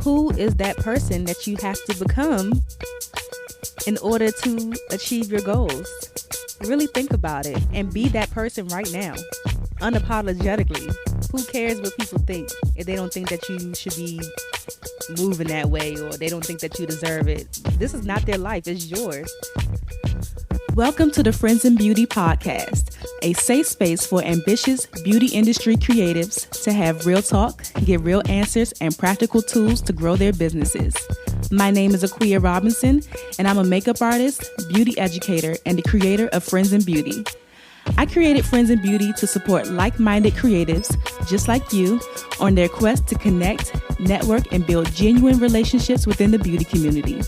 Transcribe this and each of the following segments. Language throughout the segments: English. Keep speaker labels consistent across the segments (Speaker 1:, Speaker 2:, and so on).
Speaker 1: who is that person that you have to become in order to achieve your goals? Really think about it and be that person right now, unapologetically. Who cares what people think if they don't think that you should be moving that way or they don't think that you deserve it? This is not their life, it's yours. Welcome to the Friends in Beauty Podcast, a safe space for ambitious beauty industry creatives to have real talk, get real answers, and practical tools to grow their businesses. My name is Akua Robinson, and I'm a makeup artist, beauty educator, and the creator of Friends in Beauty. I created Friends in Beauty to support like-minded creatives just like you on their quest to connect, network, and build genuine relationships within the beauty community.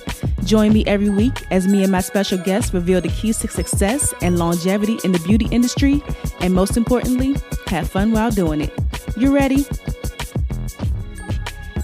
Speaker 1: Join me every week as me and my special guests reveal the keys to success and longevity in the beauty industry, and most importantly, have fun while doing it. You ready?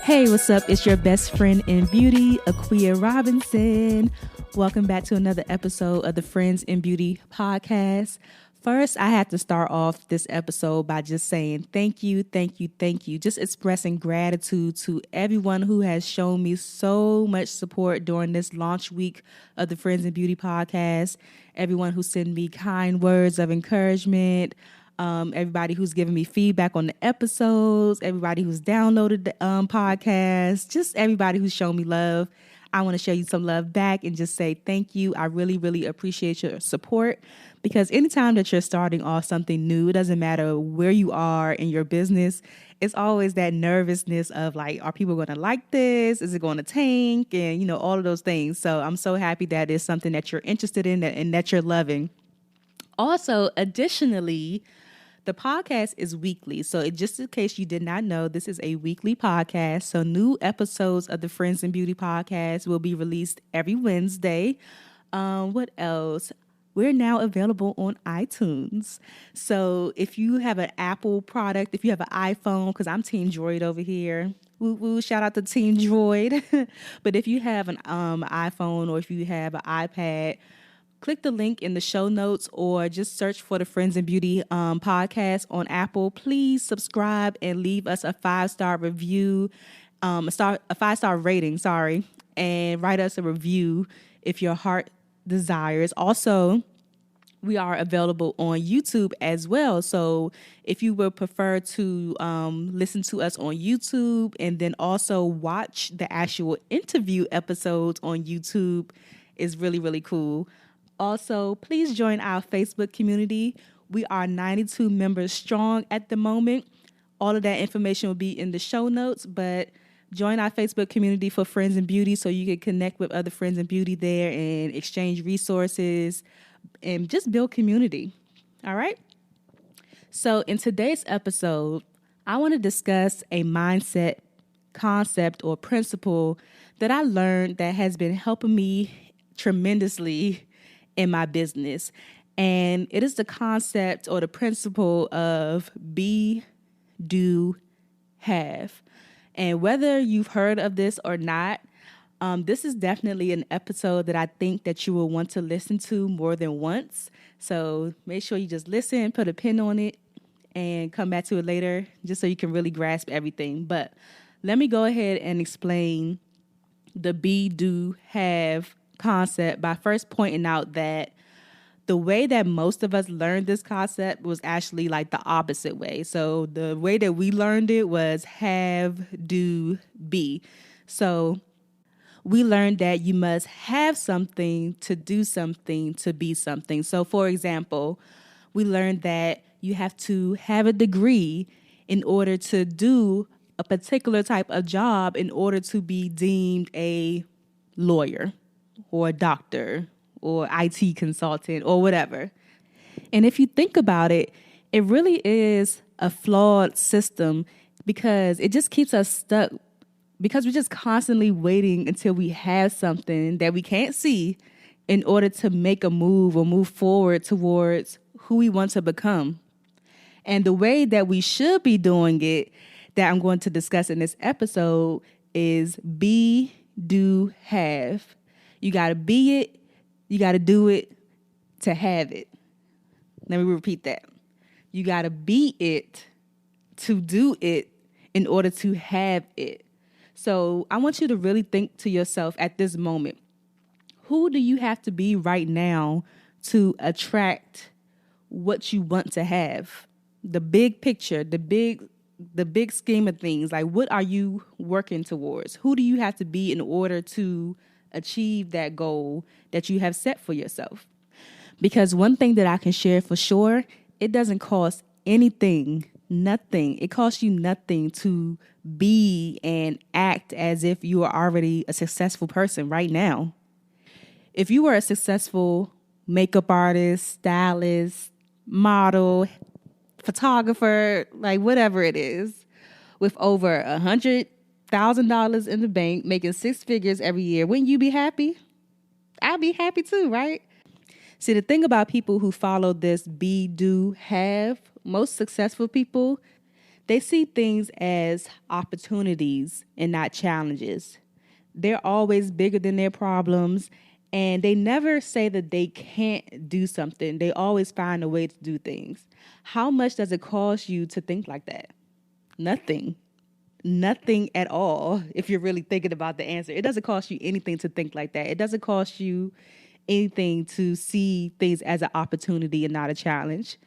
Speaker 1: Hey, what's up? It's your best friend in beauty, Akua Robinson. Welcome back to another episode of the Friends in Beauty Podcast. First, I had to start off this episode by just saying thank you. Just expressing gratitude to everyone who has shown me so much support during this launch week of the Friends in Beauty Podcast. Everyone who sent me kind words of encouragement. Everybody who's given me feedback on the episodes. Everybody who's downloaded the podcast. Just everybody who's shown me love. I want to show you some love back and just say thank you. I really, really appreciate your support, because anytime that you're starting off something new, it doesn't matter where you are in your business, it's always that nervousness of like, are people going to like this? Is it going to tank? And, all of those things. So I'm so happy that it's something that you're interested in and that you're loving. Also, additionally, the podcast is weekly. So just in case you did not know, this is a weekly podcast. So new episodes of the Friends in Beauty Podcast will be released every Wednesday. What else? We're now available on iTunes. So if you have an Apple product, if you have an iPhone, because I'm Team Droid over here. Woo woo, shout out to Team Droid. But if you have an iPhone or if you have an iPad, click the link in the show notes or just search for the Friends in Beauty podcast on Apple. Please subscribe and leave us a 5-star review, a 5-star rating, and write us a review if your heart desires. Also, we are available on YouTube as well. So if you would prefer to listen to us on YouTube and then also watch the actual interview episodes on YouTube, is really, really cool. Also, please join our Facebook community. We are 92 members strong at the moment. All of that information will be in the show notes, but join our Facebook community for Friends in Beauty so you can connect with other Friends in Beauty there and exchange resources and just build community. All right? So in today's episode, I want to discuss a mindset concept or principle that I learned that has been helping me tremendously in my business. And it is the concept or the principle of be, do, have. And whether you've heard of this or not, this is definitely an episode that I think that you will want to listen to more than once. So make sure you just listen, put a pin on it, and come back to it later just so you can really grasp everything. But let me go ahead and explain the be, do, have concept by first pointing out that the way that most of us learned this concept was actually like the opposite way. So the way that we learned it was have, do, be. So we learned that you must have something to do something to be something. So for example, we learned that you have to have a degree in order to do a particular type of job in order to be deemed a lawyer or a doctor or IT consultant or whatever. And if you think about it, it really is a flawed system because it just keeps us stuck because we're just constantly waiting until we have something that we can't see in order to make a move or move forward towards who we want to become. And the way that we should be doing it, that I'm going to discuss in this episode, is be, do, have. You got to be it, you got to do it to have it. Let me repeat that. You got to be it to do it in order to have it. So I want you to really think to yourself at this moment, who do you have to be right now to attract what you want to have? The big picture, the big scheme of things. Like, what are you working towards? Who do you have to be in order to achieve that goal that you have set for yourself? Because one thing that I can share for sure, it doesn't cost anything, nothing. It costs you nothing to be and act as if you are already a successful person right now. If you were a successful makeup artist, stylist, model, photographer, like whatever it is, with over $100,000 in the bank, making six figures every year, wouldn't you be happy? I'd be happy too, right? See, the thing about people who follow this be, do, have, most successful people, they see things as opportunities and not challenges. They're always bigger than their problems, and they never say that they can't do something. They always find a way to do things. How much does it cost you to think like that? Nothing. Nothing at all, if you're really thinking about the answer. It doesn't cost you anything to think like that. It doesn't cost you anything to see things as an opportunity and not a challenge.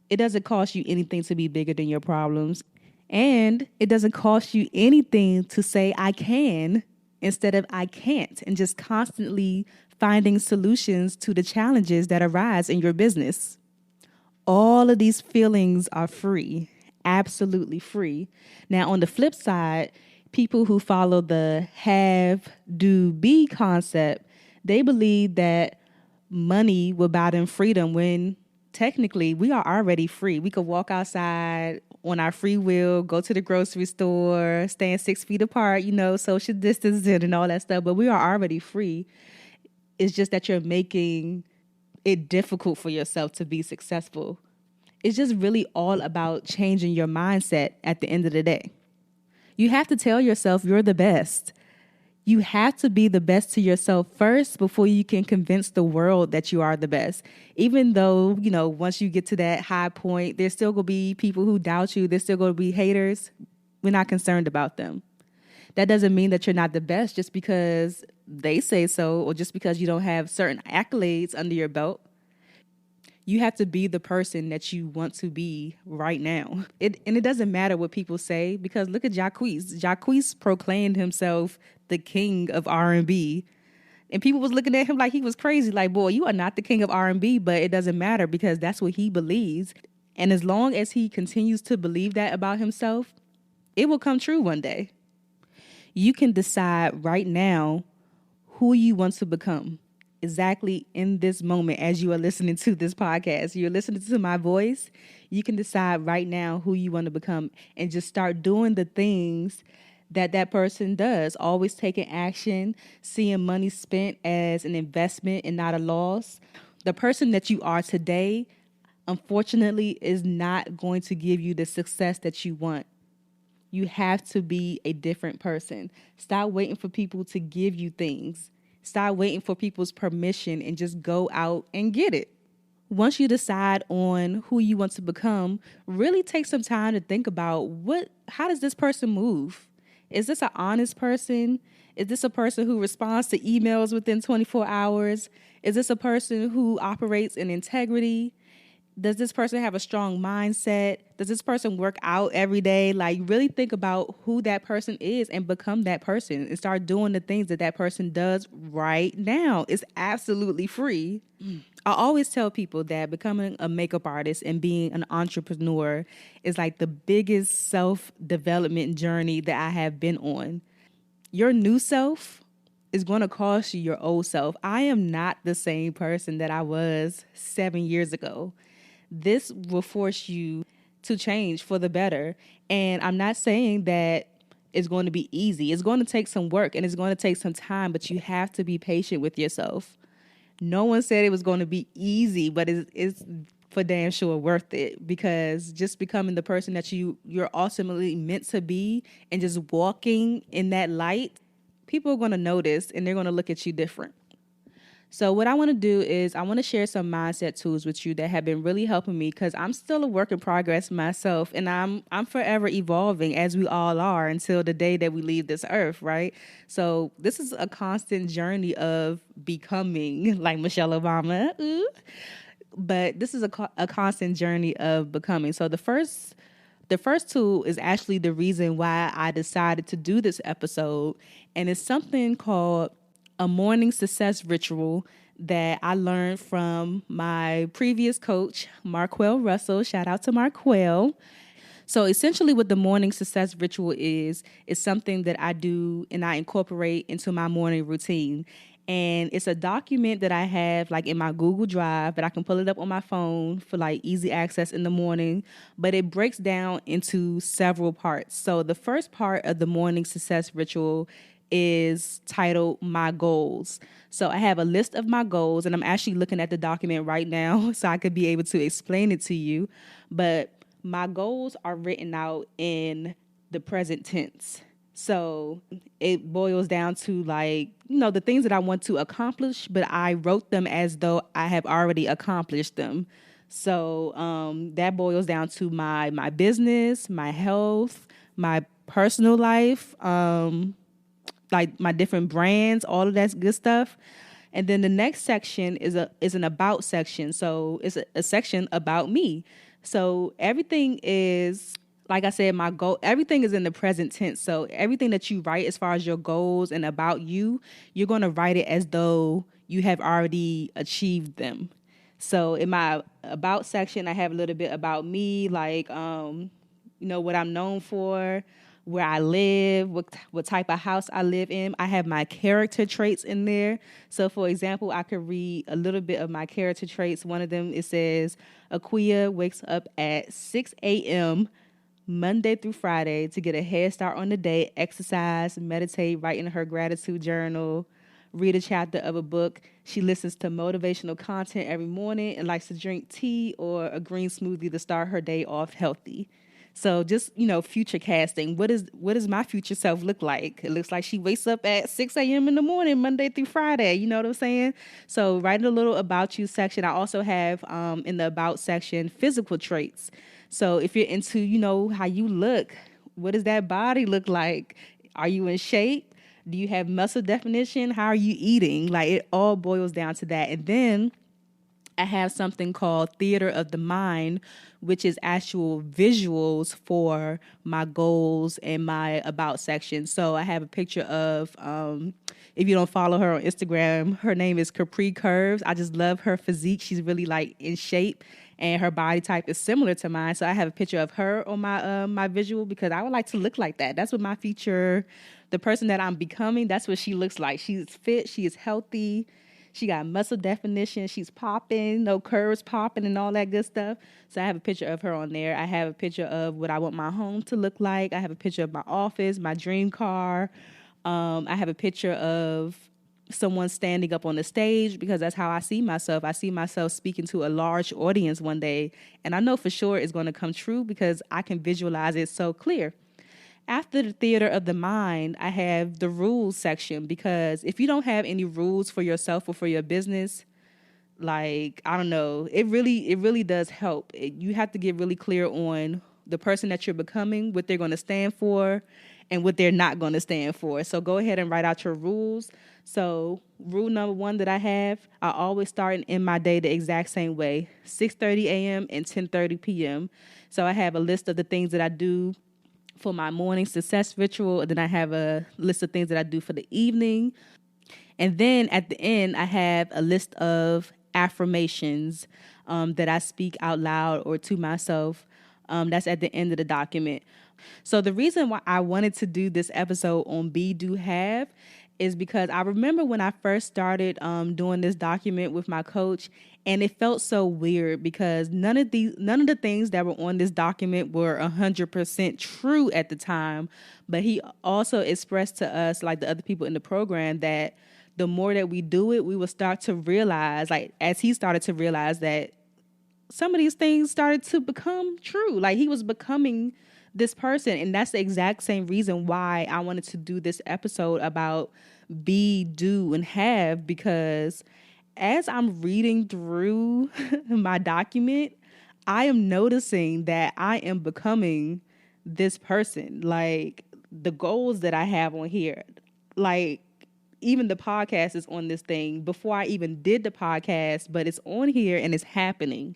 Speaker 1: It doesn't cost you anything to be bigger than your problems. And it doesn't cost you anything to say, I can, instead of I can't, and just constantly finding solutions to the challenges that arise in your business. All of these feelings are free, absolutely free. Now, on the flip side, people who follow the have, do, be concept, they believe that money will buy them freedom when technically we are already free. We could walk outside on our free will, go to the grocery store, stand 6 feet apart, social distancing and all that stuff, but we are already free. It's just that you're making it difficult for yourself to be successful. It's just really all about changing your mindset at the end of the day. You have to tell yourself you're the best. You have to be the best to yourself first before you can convince the world that you are the best. Even though, once you get to that high point, there's still going to be people who doubt you. There's still going to be haters. We're not concerned about them. That doesn't mean that you're not the best just because they say so or just because you don't have certain accolades under your belt. You have to be the person that you want to be right now. And it doesn't matter what people say, because look at Jacquees. Jacquees proclaimed himself the king of R&B. And people was looking at him like he was crazy. Like, boy, you are not the king of R&B, but it doesn't matter because that's what he believes. And as long as he continues to believe that about himself, it will come true one day. You can decide right now who you want to become. Exactly in this moment, as you are listening to this podcast, you're listening to my voice, you can decide right now who you want to become and just start doing the things that person does. Always taking action, seeing money spent as an investment and not a loss. The person that you are today, unfortunately, is not going to give you the success that you want. You have to be a different person. Stop waiting for people to give you things. Stop waiting for people's permission and just go out and get it. Once you decide on who you want to become, really take some time to think about how does this person move? Is this an honest person? Is this a person who responds to emails within 24 hours? Is this a person who operates in integrity? Does this person have a strong mindset? Does this person work out every day? Like, really think about who that person is and become that person and start doing the things that person does right now. It's absolutely free. I always tell people that becoming a makeup artist and being an entrepreneur is like the biggest self-development journey that I have been on. Your new self is going to cost you your old self. I am not the same person that I was 7 years ago. This will force you to change for the better. And I'm not saying that it's going to be easy. It's going to take some work and it's going to take some time, but you have to be patient with yourself. No one said it was going to be easy, but it's for damn sure worth it, because just becoming the person that you're ultimately meant to be and just walking in that light, people are going to notice and they're going to look at you different. So what I want to do is I want to share some mindset tools with you that have been really helping me because I'm still a work in progress myself, and I'm forever evolving as we all are until the day that we leave this earth, right? So this is a constant journey of becoming, like Michelle Obama. Ooh. But this is a constant journey of becoming. So the first tool is actually the reason why I decided to do this episode, and it's something called a morning success ritual that I learned from my previous coach, Marquel Russell. Shout out to Marquel. So essentially what the morning success ritual is something that I do and I incorporate into my morning routine. And it's a document that I have like in my Google Drive, but I can pull it up on my phone for like easy access in the morning. But it breaks down into several parts. So the first part of the morning success ritual is titled My Goals. So I have a list of my goals, and I'm actually looking at the document right now so I could be able to explain it to you. But my goals are written out in the present tense. So it boils down to like, the things that I want to accomplish, but I wrote them as though I have already accomplished them. So that boils down to my business, my health, my personal life, like my different brands, all of that good stuff. And then the next section is an about section. So it's a section about me. So everything is, like I said, my goal, everything is in the present tense. So everything that you write as far as your goals and about you, you're going to write it as though you have already achieved them. So in my about section, I have a little bit about me, like, what I'm known for, where I live, what type of house I live in. I have my character traits in there. So, for example, I could read a little bit of my character traits. One of them, it says, Akua wakes up at 6 a.m. Monday through Friday to get a head start on the day, exercise, meditate, write in her gratitude journal, read a chapter of a book. She listens to motivational content every morning and likes to drink tea or a green smoothie to start her day off healthy. So just, future casting. What does my future self look like? It looks like she wakes up at 6 a.m. in the morning, Monday through Friday. You know what I'm saying? So write a little about you section. I also have in the about section, physical traits. So if you're into, how you look, what does that body look like? Are you in shape? Do you have muscle definition? How are you eating? Like it all boils down to that. And then I have something called Theater of the Mind, which is actual visuals for my goals and my about section. So I have a picture of, if you don't follow her on Instagram, her name is Capri Curves. I just love her physique. She's really like in shape and her body type is similar to mine. So I have a picture of her on my visual because I would like to look like that. That's what my future, the person that I'm becoming, that's what she looks like. She's fit, she is healthy. She got muscle definition. She's popping, no curves popping and all that good stuff. So I have a picture of her on there. I have a picture of what I want my home to look like. I have a picture of my office, my dream car. I have a picture of someone standing up on the stage because that's how I see myself. I see myself speaking to a large audience one day. And I know for sure it's going to come true because I can visualize it so clear. After the theater of the mind, I have the rules section because if you don't have any rules for yourself or for your business, like, I don't know, it really does help. You have to get really clear on the person that you're becoming, what they're going to stand for, and what they're not going to stand for. So go ahead and write out your rules. So rule number 1 that I have, I always start and end my day the exact same way, 6:30 a.m. and 10:30 p.m. So I have a list of the things that I do for my morning success ritual. And then I have a list of things that I do for the evening. And then at the end, I have a list of affirmations that I speak out loud or to myself. That's at the end of the document. So the reason why I wanted to do this episode on Be, Do, Have is because I remember when I first started doing this document with my coach, and it felt so weird because none of the things that were on this document were 100% true at the time. But he also expressed to us, like the other people in the program, that the more that we do it, we will start to realize, like as he started to realize that some of these things started to become true. Like he was becoming this person. And that's the exact same reason why I wanted to do this episode about be, do, and have, because as I'm reading through my document, I am noticing that I am becoming this person. Like the goals that I have on here, like even the podcast is on this thing before I even did the podcast, but it's on here and it's happening.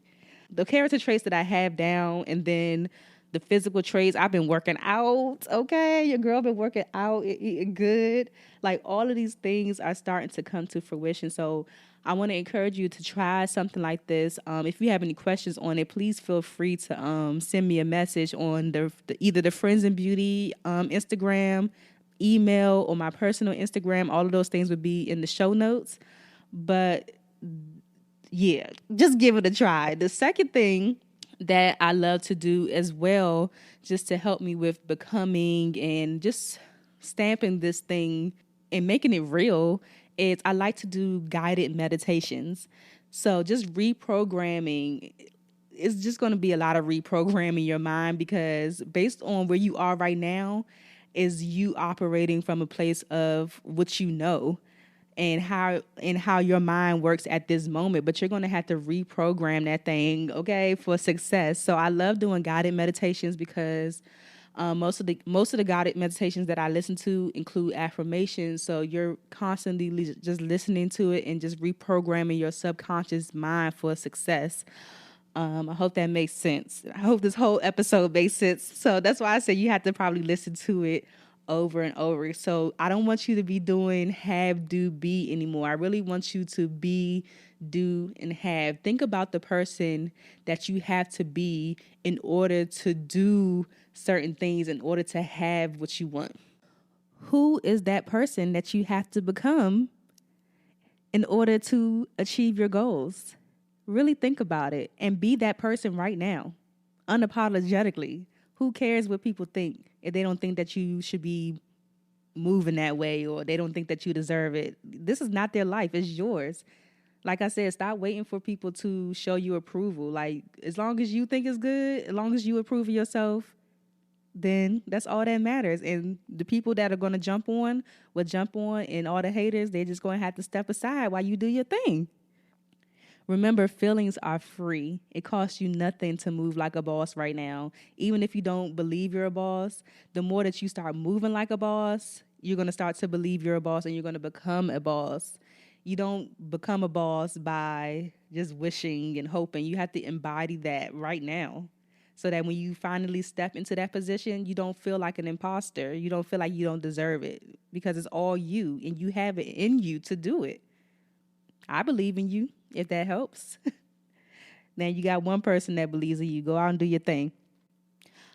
Speaker 1: The character traits that I have down, and then the physical traits. I've been working out. Okay, your girl been working out, eating good. Like all of these things are starting to come to fruition. So I want to encourage you to try something like this. If you have any questions on it, please feel free to send me a message on either the Friends in Beauty Instagram, email, or my personal Instagram. All of those things would be in the show notes. But yeah, just give it a try. The second thing that I love to do as well, just to help me with becoming and just stamping this thing and making it real, is I like to do guided meditations. So just reprogramming, it's just going to be a lot of reprogramming your mind, because based on where you are right now is you operating from a place of what you know and how your mind works at this moment, but you're going to have to reprogram that thing, okay, for success. So I love doing guided meditations because most of the guided meditations that I listen to include affirmations. So you're constantly just listening to it and just reprogramming your subconscious mind for success. I hope that makes sense. I hope this whole episode makes sense. So that's why I said you have to probably listen to it over and over. So I don't want you to be doing have, do, be anymore. I really want you to be, do, and have. Think about the person that you have to be in order to do certain things, in order to have what you want. Who is that person that you have to become in order to achieve your goals? Really think about it and be that person right now, unapologetically. Who cares what people think if they don't think that you should be moving that way, or they don't think that you deserve it? This is not their life. It's yours. Like I said, stop waiting for people to show you approval. Like, as long as you think it's good, as long as you approve of yourself, then that's all that matters. And the people that are going to jump on will jump on, and all the haters, they're just going to have to step aside while you do your thing. Remember, feelings are free. It costs you nothing to move like a boss right now. Even if you don't believe you're a boss, the more that you start moving like a boss, you're going to start to believe you're a boss, and you're going to become a boss. You don't become a boss by just wishing and hoping. You have to embody that right now, so that when you finally step into that position, you don't feel like an imposter. You don't feel like you don't deserve it, because it's all you, and you have it in you to do it. I believe in you, if that helps. Now you got one person that believes in you. Go out and do your thing.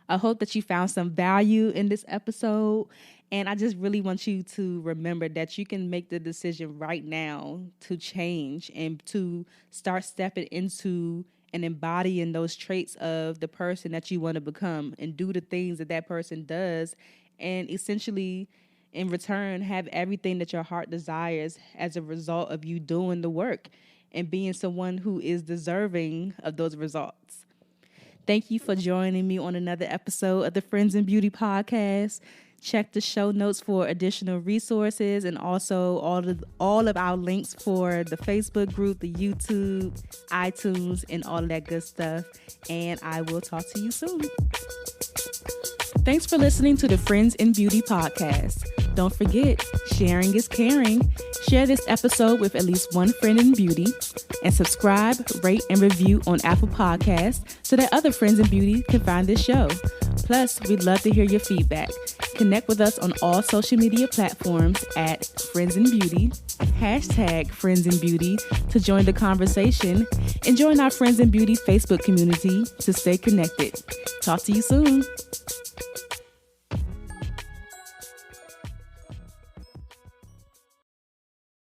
Speaker 1: I hope that you found some value in this episode. And I just really want you to remember that you can make the decision right now to change and to start stepping into and embodying those traits of the person that you want to become, and do the things that that person does, and essentially in return have everything that your heart desires as a result of you doing the work and being someone who is deserving of those results. Thank you for joining me on another episode of the Friends in Beauty Podcast. Check the show notes for additional resources, and also all of our links for the Facebook group, the YouTube, iTunes, and all of that good stuff. And I will talk to you soon. Thanks for listening to the Friends in Beauty Podcast. Don't forget, sharing is caring. Share this episode with at least one friend in beauty, and subscribe, rate, and review on Apple Podcasts so that other friends in beauty can find this show. Plus, we'd love to hear your feedback. Connect with us on all social media platforms at Friends in Beauty, #Friends in Beauty to join the conversation, and join our Friends in Beauty Facebook community to stay connected. Talk to you soon.